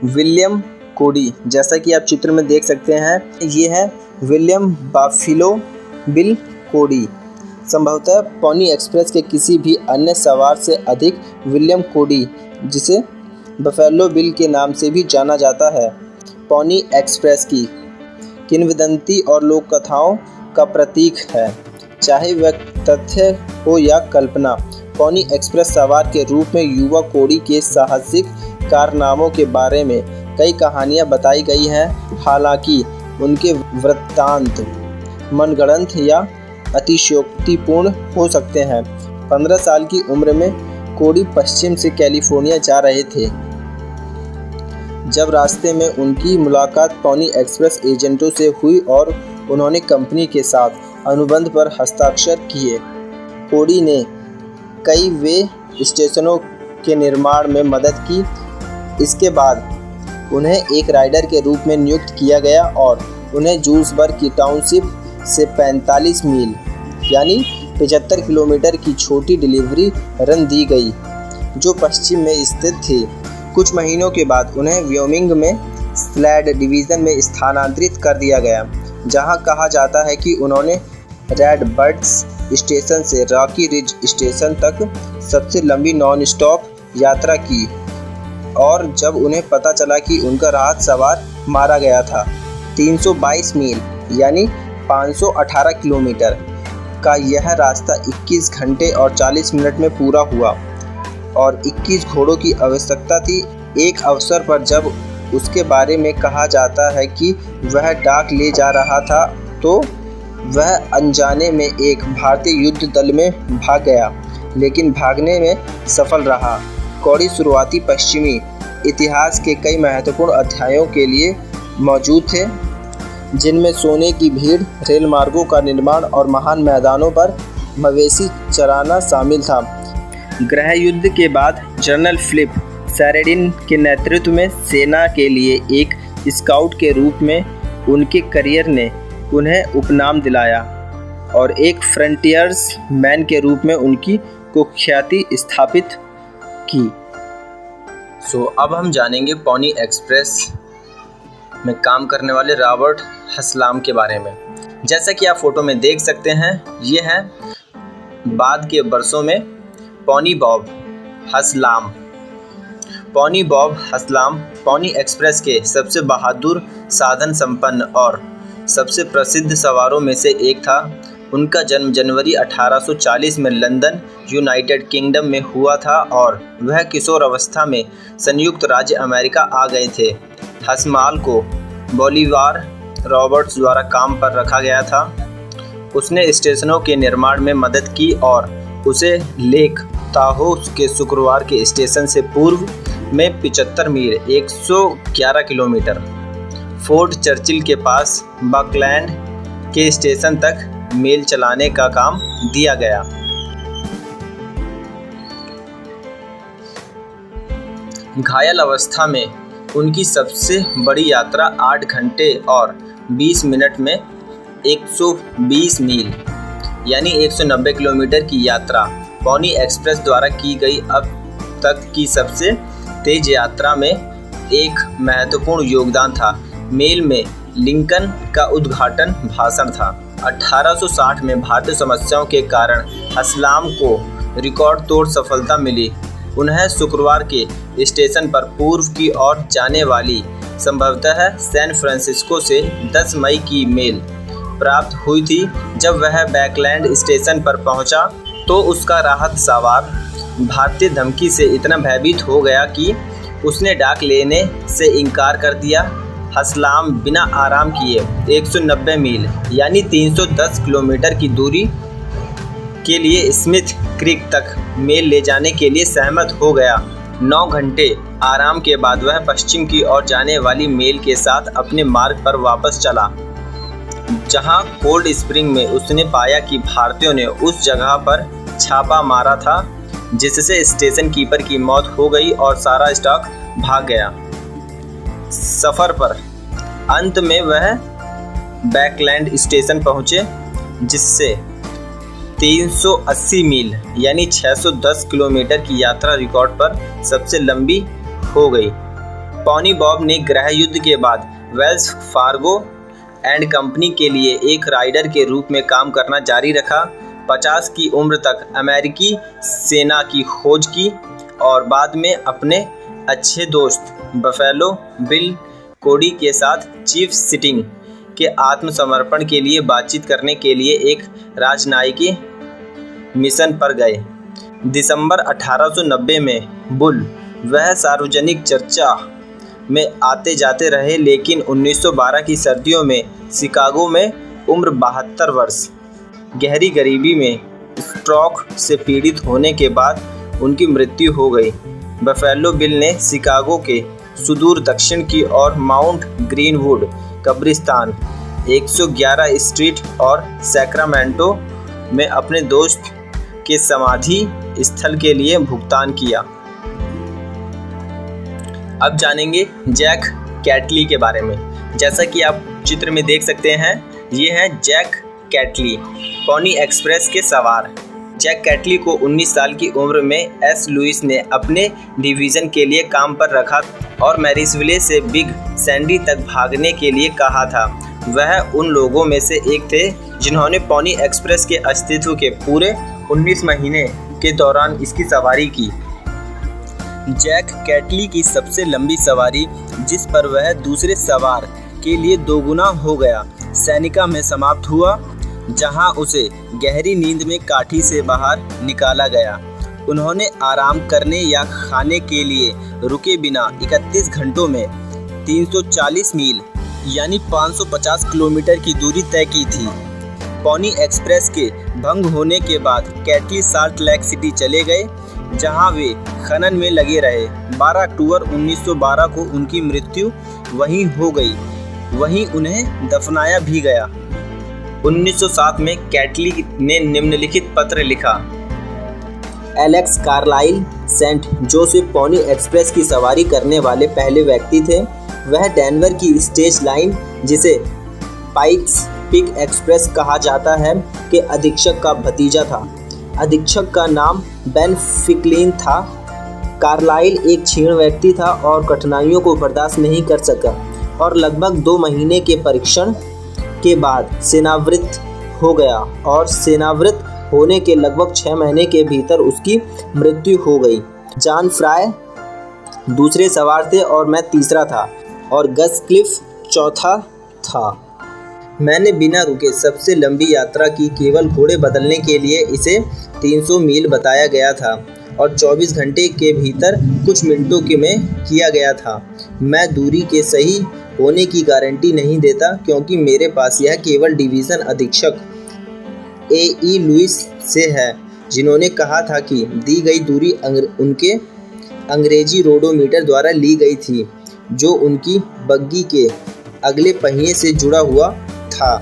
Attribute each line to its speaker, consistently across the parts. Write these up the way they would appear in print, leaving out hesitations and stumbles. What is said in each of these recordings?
Speaker 1: William कोडी। जैसा कि आप चित्र में देख सकते हैं, ये है विलियम बफेलो बिल कोडी। संभवतः पोनी एक्सप्रेस के किसी भी अन्य सवार से अधिक विलियम कोडी, जिसे बफेलो बिल के नाम से भी जाना जाता है, पोनी एक्सप्रेस की किंवदंती और लोक कथाओं का प्रतीक है। चाहे वह तथ्य हो या कल्पना, पोनी एक्सप्रेस सवार के रूप में युवा कोडी के साहसिक कारनामों के बारे में कई कहानियां बताई गई हैं। हालांकि उनके वृत्तांत मनगढ़ंत या अतिशयोक्तिपूर्ण हो सकते हैं। 15 साल की उम्र में कोडी पश्चिम से कैलिफोर्निया जा रहे थे जब रास्ते में उनकी मुलाकात पोनी एक्सप्रेस एजेंटों से हुई और उन्होंने कंपनी के साथ अनुबंध पर हस्ताक्षर किए। कोडी ने कई वे स्टेशनों के निर्माण में मदद की। इसके बाद उन्हें एक राइडर के रूप में नियुक्त किया गया और उन्हें जूल्सबर्ग की टाउनशिप से 45 मील यानी 75 किलोमीटर की छोटी डिलीवरी रन दी गई, जो पश्चिम में स्थित थी। कुछ महीनों के बाद उन्हें व्योमिंग में स्लैड डिवीज़न में स्थानांतरित कर दिया गया, जहां कहा जाता है कि उन्होंने रेड बर्ड्स स्टेशन से रॉकी रिज स्टेशन तक सबसे लंबी नॉन स्टॉप यात्रा की। और जब उन्हें पता चला कि उनका राहत सवार मारा गया था, 322 मील यानी 518 किलोमीटर का यह रास्ता 21 घंटे और 40 मिनट में पूरा हुआ और 21 घोड़ों की आवश्यकता थी। एक अवसर पर जब उसके बारे में कहा जाता है कि वह डाक ले जा रहा था, तो वह अनजाने में एक भारतीय युद्ध दल में भाग गया, लेकिन भागने में सफल रहा। कोडी शुरुआती पश्चिमी इतिहास के कई महत्वपूर्ण अध्यायों के लिए मौजूद थे, जिनमें सोने की भीड़, रेल मार्गों का निर्माण और महान मैदानों पर मवेशी चराना शामिल था। गृह युद्ध के बाद जनरल फिलिप शेरिडन के नेतृत्व में सेना के लिए एक स्काउट के रूप में उनके करियर ने उन्हें उपनाम दिलाया और एक फ्रंटियर्स मैन के रूप में उनकी कुख्याति स्थापित की। अब हम जानेंगे पोनी एक्सप्रेस में काम करने वाले रॉबर्ट हसलाम के बारे में। जैसा कि आप फोटो में देख सकते हैं, ये है बाद के वर्षों में Pony Bob Haslam. Pony Bob Haslam Pony Express के सबसे बहादुर, साधन संपन्न और सबसे प्रसिद्ध सवारों में से एक था। उनका जन्म जनवरी 1840 में लंदन, यूनाइटेड किंगडम में हुआ था और वह किशोर अवस्था में संयुक्त राज्य अमेरिका आ गए थे। हसमाल को बोलीवार रॉबर्ट्स द्वारा काम पर रखा गया था। उसने स्टेशनों के निर्माण में मदद की और उसे लेक ताहो के शुक्रवार के स्टेशन से पूर्व में 75 मील 111 किलोमीटर फोर्ट चर्चिल के पास बकलैंड के स्टेशन तक मेल चलाने का काम दिया गया। घायल अवस्था में उनकी सबसे बड़ी यात्रा 8 घंटे और 20 मिनट में 120 मील यानी 190 किलोमीटर की यात्रा पोनी एक्सप्रेस द्वारा की गई अब तक की सबसे तेज यात्रा में एक महत्वपूर्ण योगदान था। मेल में लिंकन का उद्घाटन भाषण था। 1860 में भारतीय समस्याओं के कारण हसलाम को रिकॉर्ड तोड़ सफलता मिली। उन्हें शुक्रवार के स्टेशन पर पूर्व की ओर जाने वाली संभवतः सैन फ्रांसिस्को से 10 मई की मेल प्राप्त हुई थी। जब वह बैकलैंड स्टेशन पर पहुंचा तो उसका राहत सवार भारतीय धमकी से इतना भयभीत हो गया कि उसने डाक लेने से इनकार कर दिया। हसलाम बिना आराम किए 190 मील यानी 310 किलोमीटर की दूरी के लिए स्मिथ क्रीक तक मेल ले जाने के लिए सहमत हो गया। 9 घंटे आराम के बाद वह पश्चिम की ओर जाने वाली मेल के साथ अपने मार्ग पर वापस चला, जहां कोल्ड स्प्रिंग में उसने पाया कि भारतीयों ने उस जगह पर छापा मारा था, जिससे स्टेशन कीपर की मौत हो गई और सारा स्टॉक भाग गया। सफर पर अंत में वह बैकलैंड स्टेशन पहुंचे, जिससे 380 मील यानी 610 किलोमीटर की यात्रा रिकॉर्ड पर सबसे लंबी हो गई। पॉनी बॉब ने गृह युद्ध के बाद वेल्स फार्गो एंड कंपनी के लिए एक राइडर के रूप में काम करना जारी रखा। 50 की उम्र तक अमेरिकी सेना की खोज की और बाद में अपने अच्छे दोस्त बफेलो बिल कोडी के साथ चीफ सिटिंग के आत्मसमर्पण के लिए बातचीत करने के लिए एक राजनयिक मिशन पर गए। दिसंबर 1890 में बुल वह सार्वजनिक चर्चा में आते जाते रहे, लेकिन 1912 की सर्दियों में शिकागो में उम्र 72 वर्ष गहरी गरीबी में स्ट्रोक से पीड़ित होने के बाद उनकी मृत्यु हो गई। बफेलो बिल ने शिकागो के सुदूर दक्षिण की ओर माउंट ग्रीनवुड कब्रिस्तान 111 स्ट्रीट और सैक्रामेंटो में अपने दोस्त के समाधि स्थल के लिए भुगतान किया। अब जानेंगे जैक कैटली के बारे में। जैसा कि आप चित्र में देख सकते हैं, ये हैं जैक कैटली, पॉनी एक्सप्रेस के सवार। जैक कैटली को 19 साल की उम्र में एस लुइस ने अपने डिवीज़न के लिए काम पर रखा और मैरिसविले से बिग सैंडी तक भागने के लिए कहा था। वह उन लोगों में से एक थे जिन्होंने पॉनी एक्सप्रेस के अस्तित्व के पूरे 19 महीने के दौरान इसकी सवारी की। जैक कैटली की सबसे लंबी सवारी, जिस पर वह दूसरे सवार के लिए दोगुना हो गया, सैनिका में समाप्त हुआ, जहां उसे गहरी नींद में काठी से बाहर निकाला गया। उन्होंने आराम करने या खाने के लिए रुके बिना 31 घंटों में 340 मील यानी 550 किलोमीटर की दूरी तय की थी। पॉनी एक्सप्रेस के भंग होने के बाद कैटली साल्ट लेक सिटी चले गए, जहां वे खनन में लगे रहे। 12 अक्टूबर 1912 को उनकी मृत्यु वहीं हो गई, वहीं उन्हें दफनाया भी गया। 1907 में कैटली ने निम्नलिखित पत्र लिखा। Alex Carlyle Saint Joseph Pony Express की सवारी करने वाले पहले व्यक्ति थे। वह डेनवर की स्टेज लाइन, जिसे पाइक्स पिक एक्सप्रेस कहा जाता है, के अधीक्षक का भतीजा था। अधीक्षक का नाम बेन फिकलिन था। कार्लाइल एक क्षीण व्यक्ति था और कठिनाइयों को बर्दाश्त नहीं कर सका और लगभग 2 महीने के परीक्षण के बाद सेनावृत्त हो गया और सेनावृत्त होने के लगभग 6 महीने के भीतर उसकी मृत्यु हो गई। जॉन फ्राय दूसरे सवार थे और मैं तीसरा था और गस क्लिफ चौथा था। मैंने बिना रुके सबसे लंबी यात्रा की। केवल घोड़े बदलने के लिए इसे 300 मील बताया गया था और 24 घंटे के भीतर कुछ मिनटों के में किया गया था। मैं दूरी के सही होने की गारंटी नहीं देता, क्योंकि मेरे पास यह केवल डिवीज़न अधीक्षक ए लुइस से है, जिन्होंने कहा था कि दी गई दूरी उनके अंग्रेजी रोडोमीटर द्वारा ली गई थी, जो उनकी बग्गी के अगले पहिए से जुड़ा हुआ था,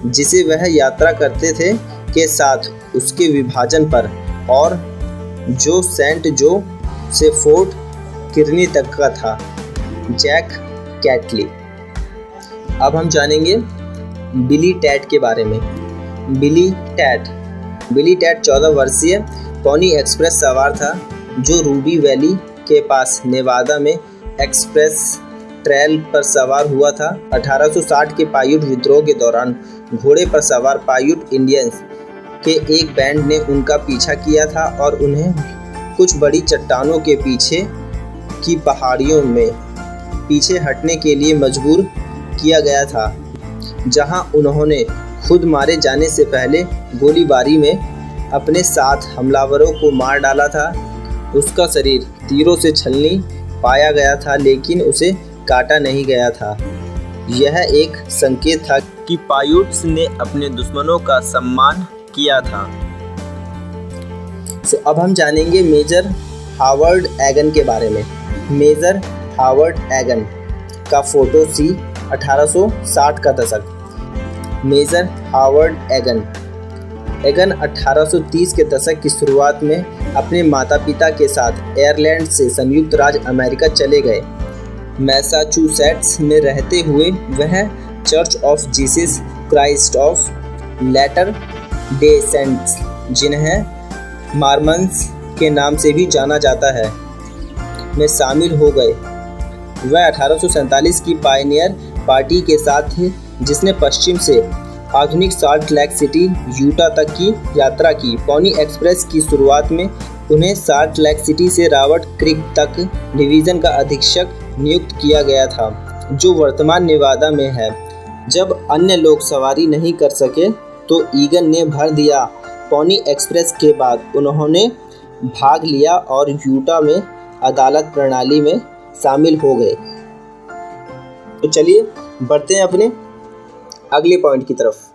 Speaker 1: जिसे वह यात्रा करते थे, के साथ उसके विभाजन पर, और जो सेंट जो से फोर्ट किर्नी तक का था। जैक कैटली। अब हम जानेंगे बिली टैट के बारे में। बिली टैट 14 वर्षीय पॉनी एक्सप्रेस सवार था, जो रूबी वैली के पास नेवादा में एक्सप्रेस ट्रेल पर सवार हुआ था। 1860 के पायूट विद्रोह के दौरान घोड़े पर सवार पायूट इंडियंस के एक बैंड ने उनका पीछा किया था और उन्हें कुछ बड़ी चट्टानों के पीछे की पहाड़ियों में पीछे हटने के लिए मजबूर किया गया था, जहां उन्होंने खुद मारे जाने से पहले गोलीबारी में अपने 7 हमलावरों को मार डाला था। उसका शरीर तीरों से छलनी पाया गया था, लेकिन उसे काटा नहीं गया था। यह एक संकेत था कि पायूट्स ने अपने दुश्मनों का सम्मान किया था। अब हम जानेंगे मेजर हावर्ड एगन के बारे में। मेजर हावर्ड एगन का फोटो सी 1860 का दशक। मेजर हावर्ड एगन 1830 के दशक की शुरुआत में अपने माता पिता के साथ आयरलैंड से संयुक्त राज्य अमेरिका चले गए। मैसाचुसेट्स में रहते हुए वह Church of Jesus Christ of Latter Day Saints, जिन्हें मार्मन्स के नाम से भी जाना जाता है, में शामिल हो गए। वह 1847 की पायनियर पार्टी के साथ थे, जिसने पश्चिम से आधुनिक साल्ट लेक सिटी यूटा तक की यात्रा की। पोनी एक्सप्रेस की शुरुआत में उन्हें साल्ट लेक सिटी से रॉबर्ट क्रीक तक डिवीज़न का अधीक्षक नियुक्त किया गया था, जो वर्तमान नेवादा में है। जब अन्य लोग सवारी नहीं कर सके तो ईगन ने भर दिया। पोनी एक्सप्रेस के बाद उन्होंने भाग लिया और यूटा में अदालत प्रणाली में शामिल हो गए। तो चलिए बढ़ते हैं अपने अगले पॉइंट की तरफ।